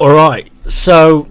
Alright, so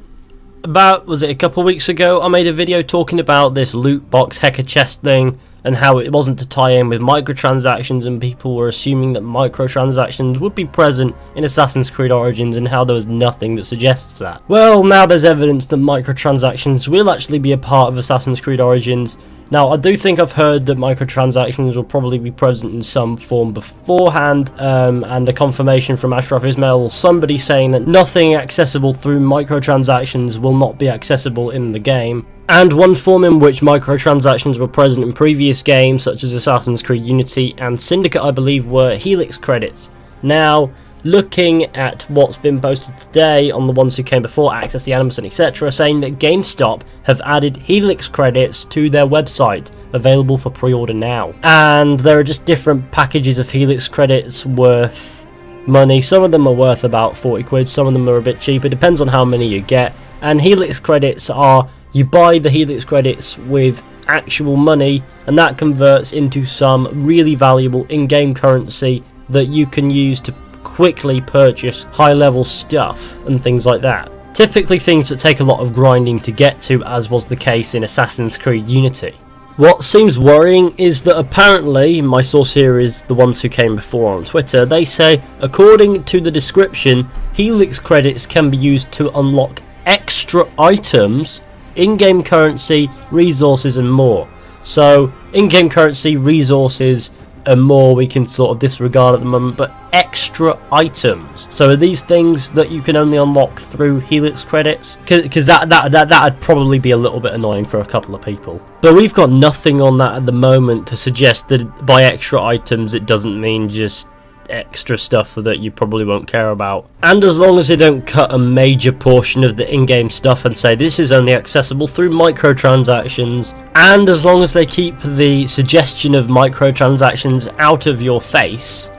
was it a couple weeks ago I made a video talking about this loot box hacker chest thing and how it wasn't to tie in with microtransactions, and people were assuming that microtransactions would be present in Assassin's Creed Origins and how there was nothing that suggests that. Well, now there's evidence that microtransactions will actually be a part of Assassin's Creed Origins. Now, I do think I've heard that microtransactions will probably be present in some form beforehand, and a confirmation from Ashraf Ismail or somebody saying that nothing accessible through microtransactions will not be accessible in the game. And one form in which microtransactions were present in previous games, such as Assassin's Creed Unity and Syndicate, I believe, were Helix credits. Now, looking at what's been posted today on the ones who came before, Access the Animus and etc., saying that GameStop have added Helix credits to their website, available for pre-order now. And there are just different packages of Helix credits worth money. Some of them are worth about 40 quid, some of them are a bit cheaper, depends on how many you get. And Helix credits are, you buy the Helix credits with actual money, and that converts into some really valuable in-game currency that you can use to quickly purchase high-level stuff and things like that. Typically things that take a lot of grinding to get to, as was the case in Assassin's Creed Unity. What seems worrying is that apparently, my source here is the ones who came before on Twitter, they say, according to the description, Helix credits can be used to unlock extra items, in-game currency, resources and more. So, in-game currency, resources and more we can sort of disregard at the moment, but extra items. So are these things that you can only unlock through Helix credits? Because that'd probably be a little bit annoying for a couple of people. But we've got nothing on that at the moment to suggest that by extra items it doesn't mean just extra stuff that you probably won't care about. And as long as they don't cut a major portion of the in-game stuff and say this is only accessible through microtransactions, and as long as they keep the suggestion of microtransactions out of your face,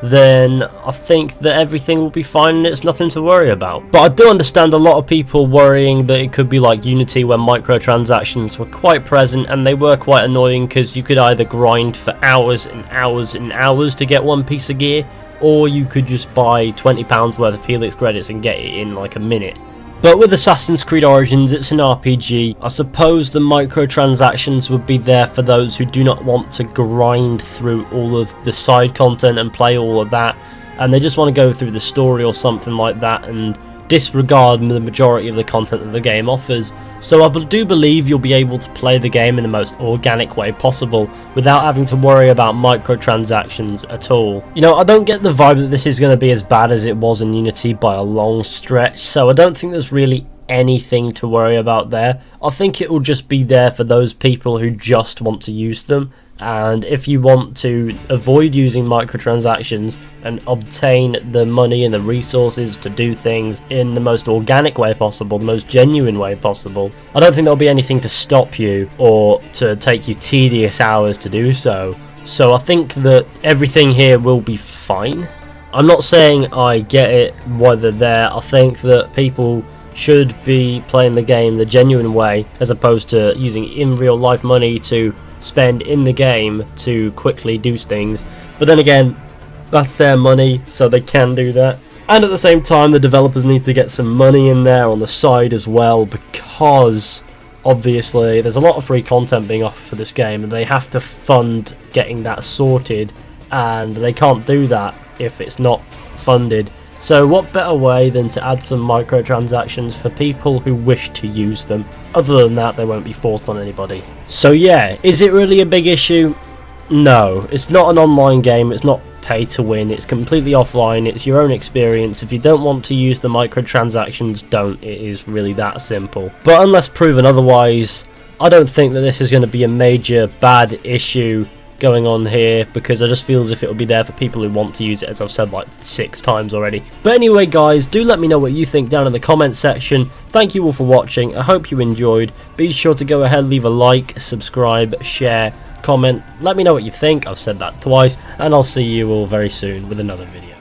then I think that everything will be fine and it's nothing to worry about. But I do understand a lot of people worrying that it could be like Unity, where microtransactions were quite present and they were quite annoying because you could either grind for hours and hours and hours to get one piece of gear, or you could just buy £20 worth of Helix credits and get it in like a minute. But with Assassin's Creed Origins, it's an RPG. I suppose the microtransactions would be there for those who do not want to grind through all of the side content and play all of that, and they just want to go through the story or something like that and disregard the majority of the content that the game offers. So I do believe you'll be able to play the game in the most organic way possible without having to worry about microtransactions at all. You know, I don't get the vibe that this is going to be as bad as it was in Unity by a long stretch, so I don't think there's really anything to worry about there. I think it will just be there for those people who just want to use them. And if you want to avoid using microtransactions and obtain the money and the resources to do things in the most organic way possible, the most genuine way possible, I don't think there'll be anything to stop you or to take you tedious hours to do so. So I think that everything here will be fine. I'm not saying I get it why they're there. I think that people should be playing the game the genuine way, as opposed to using in real life money to spend in the game to quickly do things. But then again, that's their money, so they can do that. And at the same time, the developers need to get some money in there on the side as well, because obviously there's a lot of free content being offered for this game and they have to fund getting that sorted, and they can't do that if it's not funded. So what better way than to add some microtransactions for people who wish to use them? Other than that, they won't be forced on anybody. So yeah, is it really a big issue? No, it's not an online game, it's not pay to win, it's completely offline, it's your own experience. If you don't want to use the microtransactions, don't. It is really that simple. But unless proven otherwise, I don't think that this is going to be a major bad issue going on here, because I just feel as if it will be there for people who want to use it, as I've said like 6 times already. But anyway guys, do let me know what you think down in the comments section. Thank you all for watching, I hope you enjoyed. Be sure to go ahead, leave a like, subscribe, share, comment, let me know what you think. I've said that twice, and I'll see you all very soon with another video.